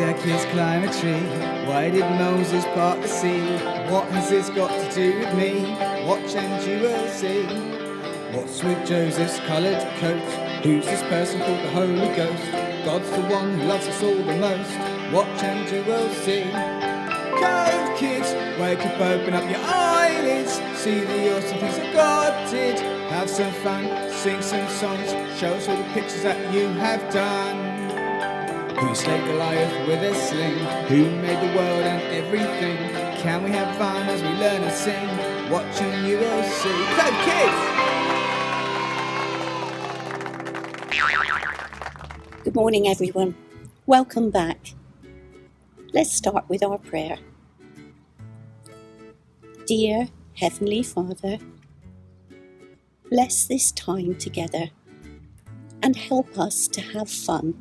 Hercules climb a tree? Why did Moses part the sea? What has this got to do with me? Watch and you will see. What's with Joseph's coloured coat? Who's this person called the Holy Ghost? God's the one who loves us all the most. Watch and you will see. Cove Kids, wake up, open up your eyelids. See the awesome things that God did. Have some fun, sing some songs. Show us all the pictures that you have done. Who slayed Goliath with a sling? Who made the world and everything? Can we have fun as we learn and sing? Watch and you will see. Cove Kids! Good morning, everyone. Welcome back. Let's start with our prayer. Dear Heavenly Father, bless this time together and help us to have fun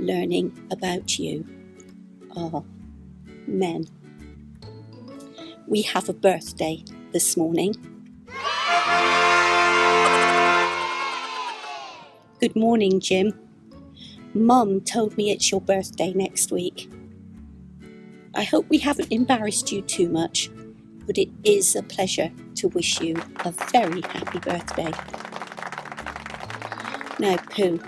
learning about you. Amen. We have a birthday this morning. Good morning, Jim. Mum told me it's your birthday next week. I hope we haven't embarrassed you too much, but it is a pleasure to wish you a very happy birthday. Now, Pooh,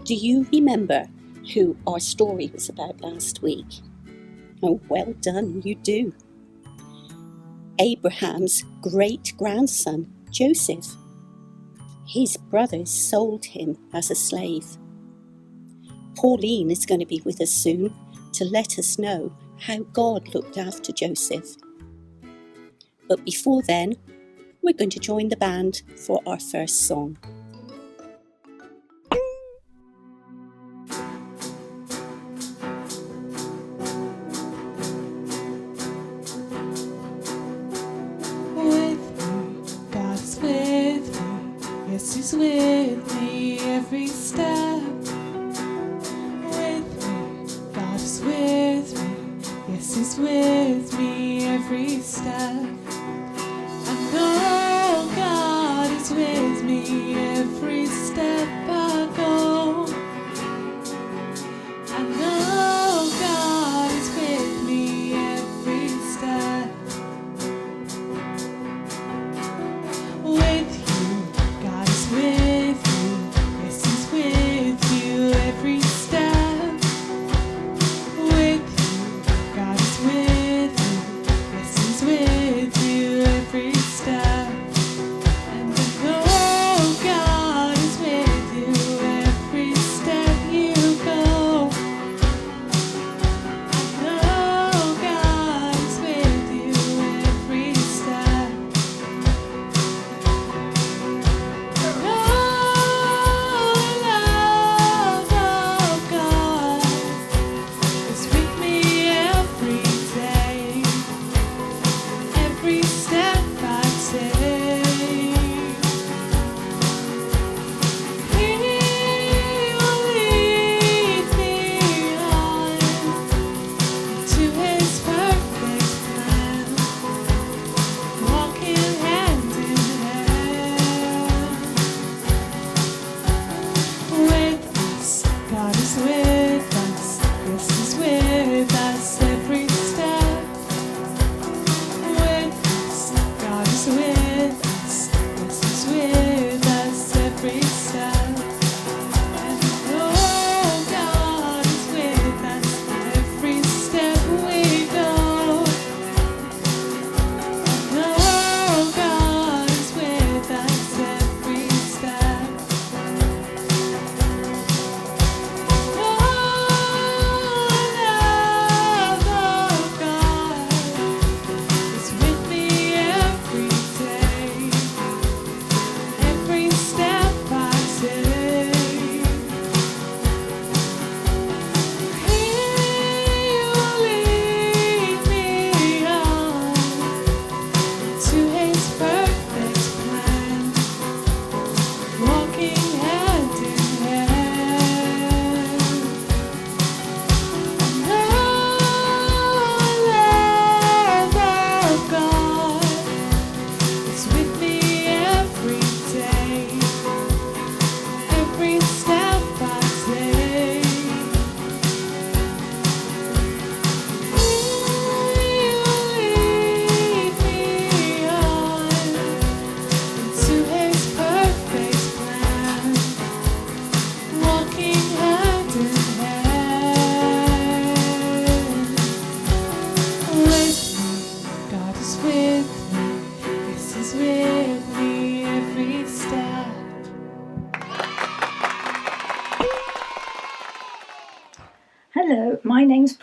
do you remember who our story was about last week? Oh, well done, you do. Abraham's great-grandson, Joseph. His brothers sold him as a slave. Pauline is going to be with us soon to let us know how God looked after Joseph. But before then, we're going to join the band for our first song. Yes, he's with me every step. With me, God is with me. Yes, he's with me every step. I know God is with me every step I go. I know God is with me every step. With you, God is with you. Yes, he's with you every step. With you, God is with you. Yes, he's with you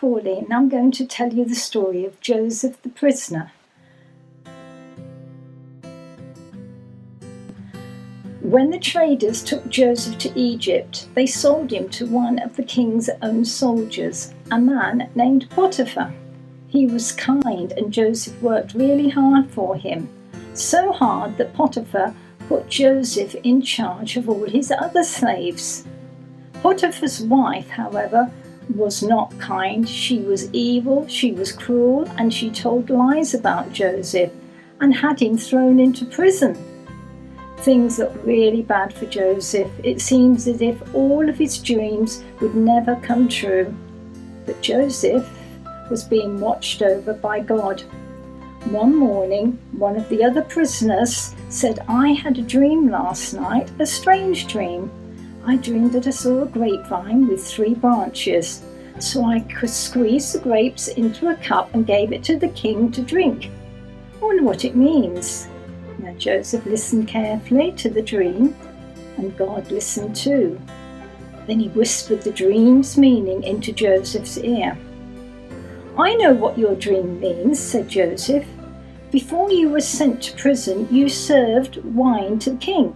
Pauline and I'm going to tell you the story of Joseph the prisoner. When the traders took Joseph to Egypt, they sold him to one of the king's own soldiers, a man named Potiphar. He was kind and Joseph worked really hard for him, so hard that Potiphar put Joseph in charge of all his other slaves. Potiphar's wife, however, was not kind. She was evil, she was cruel, and she told lies about Joseph and had him thrown into prison. Things looked really bad for Joseph. It seems as if all of his dreams would never come true. But Joseph was being watched over by God. One morning, one of the other prisoners said, "I had a dream last night, a strange dream. I dreamed that I saw a grapevine with 3 branches, so I could squeeze the grapes into a cup and gave it to the king to drink. I wonder what it means." Now Joseph listened carefully to the dream, and God listened too. Then he whispered the dream's meaning into Joseph's ear. "I know what your dream means," said Joseph. "Before you were sent to prison, you served wine to the king.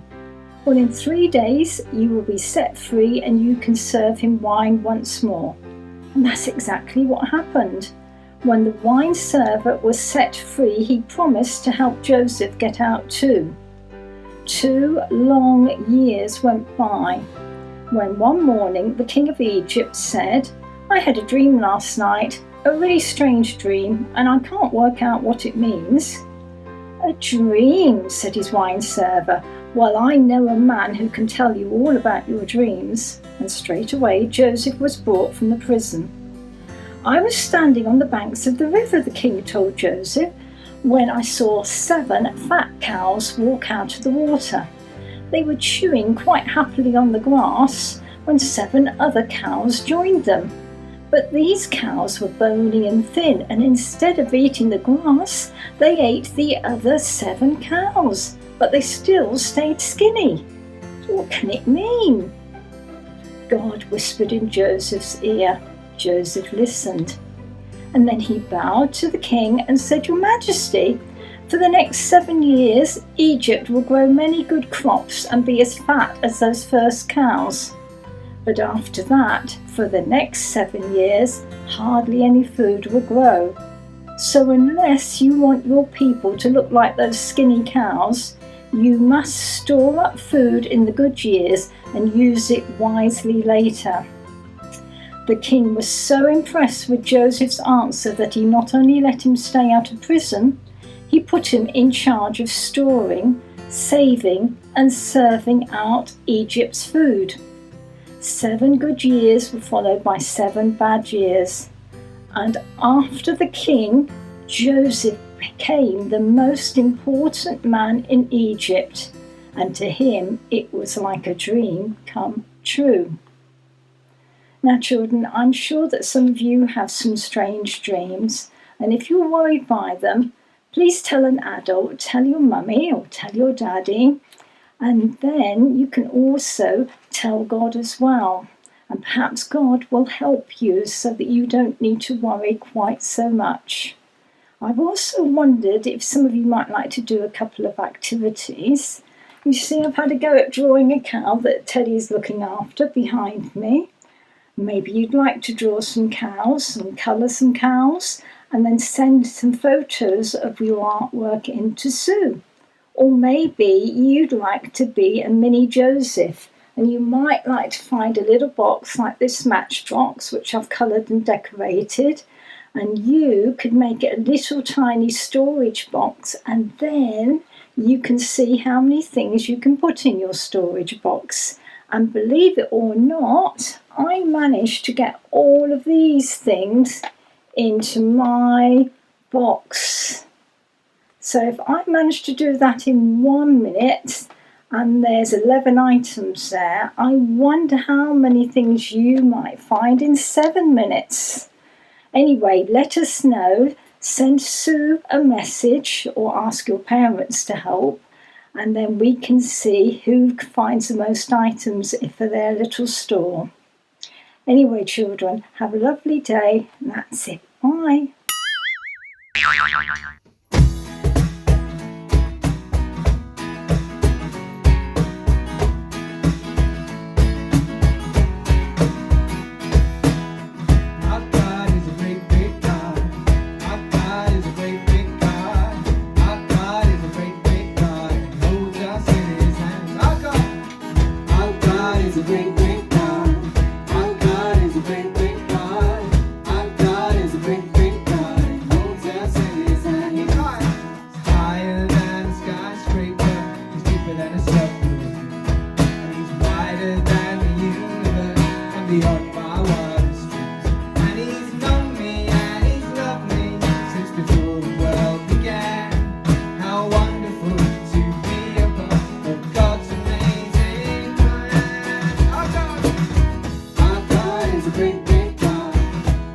Well, in 3 days you will be set free and you can serve him wine once more." And that's exactly what happened. When the wine server was set free, he promised to help Joseph get out too. 2 long years went by, when one morning the king of Egypt said, "I had a dream last night, a really strange dream, and I can't work out what it means." "A dream," said his wine server. "Well, I know a man who can tell you all about your dreams." And straight away Joseph was brought from the prison. "I was standing on the banks of the river," the king told Joseph, "when I saw 7 fat cows walk out of the water. They were chewing quite happily on the grass when 7 other cows joined them. But these cows were bony and thin, and instead of eating the grass, they ate the other 7 cows, but they still stayed skinny. What can it mean?" God whispered in Joseph's ear. Joseph listened, and then he bowed to the king and said, "Your Majesty, for the next 7 years, Egypt will grow many good crops and be as fat as those first cows. But after that, for the next 7 years, hardly any food will grow. So unless you want your people to look like those skinny cows, you must store up food in the good years and use it wisely later." The king was so impressed with Joseph's answer that he not only let him stay out of prison, he put him in charge of storing, saving, and serving out Egypt's food. 7 good years were followed by 7 bad years. And after the king, Joseph became the most important man in Egypt, and to him it was like a dream come true. Now children, I'm sure that some of you have some strange dreams, and if you're worried by them, please tell an adult, tell your mummy or tell your daddy, and then you can also tell God as well. And perhaps God will help you so that you don't need to worry quite so much. I've also wondered if some of you might like to do a couple of activities. You see, I've had a go at drawing a cow that Teddy's looking after behind me. Maybe you'd like to draw some cows and colour some cows and then send some photos of your artwork in to Sue. Or maybe you'd like to be a mini Joseph, and you might like to find a little box like this matchbox, which I've coloured and decorated, and you could make it a little tiny storage box, and then you can see how many things you can put in your storage box. And believe it or not, I managed to get all of these things into my box. So if I managed to do that in 1 minute, and there's 11 items there, I wonder how many things you might find in 7 minutes. Anyway, let us know. Send Sue a message or ask your parents to help, and then we can see who finds the most items for their little store. Anyway, children, have a lovely day. And that's it. Bye. Our God is a great big God. Our God is a great big God. Our God is a great big God. He holds us in his hands. Our God is a great big God. Our God is a great big God. Our God is a great big God. He holds us in his hands. He's higher than a skyscraper. He's deeper than a submarine. And he's wider than the universe and beyond my wildest dreams. And he's known me and he's loved me since before the world began. How wonderful to be a part of God's amazing plan. Our God is a great big God.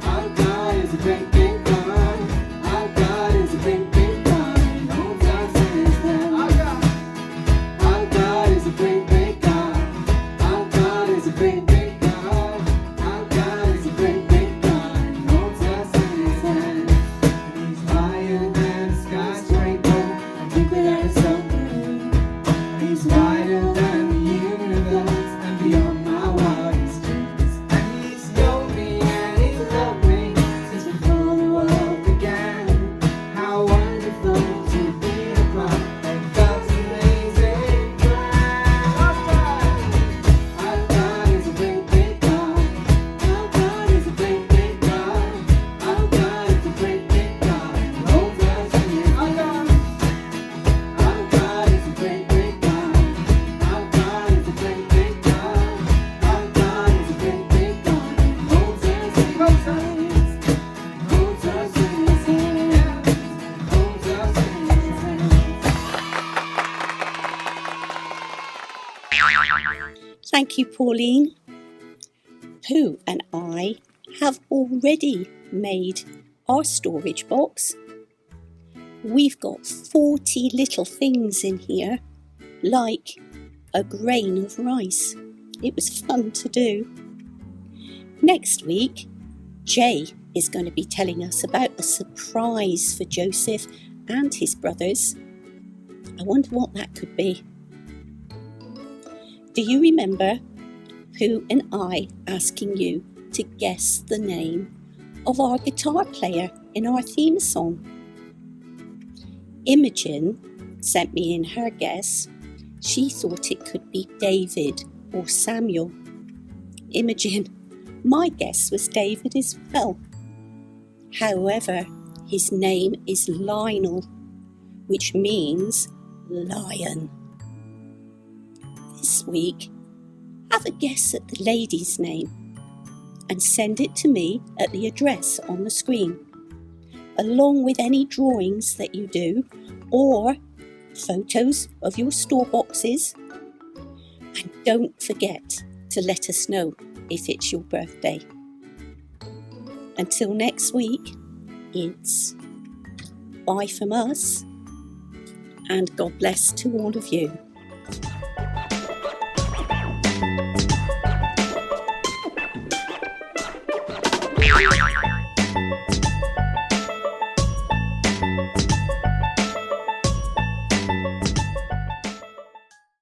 Our God is a great big God. Our God is a great big God. He holds us in his hand. Our God is a great big God. Our God is a great big God. Our God is a great big God. He holds us in his hand. And he's higher than a skyscraper and deeper than a submarine. And he's wider than the universe and beyond my wildest dreams. And he's known me and he's loved me since before the world began. How wonderful to be a part of God's amazing plan. Our God is a great big God. Our God is a great big God. Our God is a great big God. He holds us in his hands. Our God is a great big God. Our God is a great big God. Our God is a great big God. He holds us in his hands. Holds us in his hands. Holds us in his hands. Thank you, Pauline. Pooh and I have already made our storage box. We've got 40 little things in here, like a grain of rice. It was fun to do. Next week, Jay is going to be telling us about a surprise for Joseph and his brothers. I wonder what that could be. Do you remember Pooh and I asking you to guess the name of our guitar player in our theme song? Imogen sent me in her guess. She thought it could be David or Samuel. Imogen, my guess was David as well. However, his name is Lionel, which means lion. This week, have a guess at the lady's name and send it to me at the address on the screen, along with any drawings that you do or photos of your store boxes. And don't forget to let us know if it's your birthday. Until next week, it's bye from us and God bless to all of you.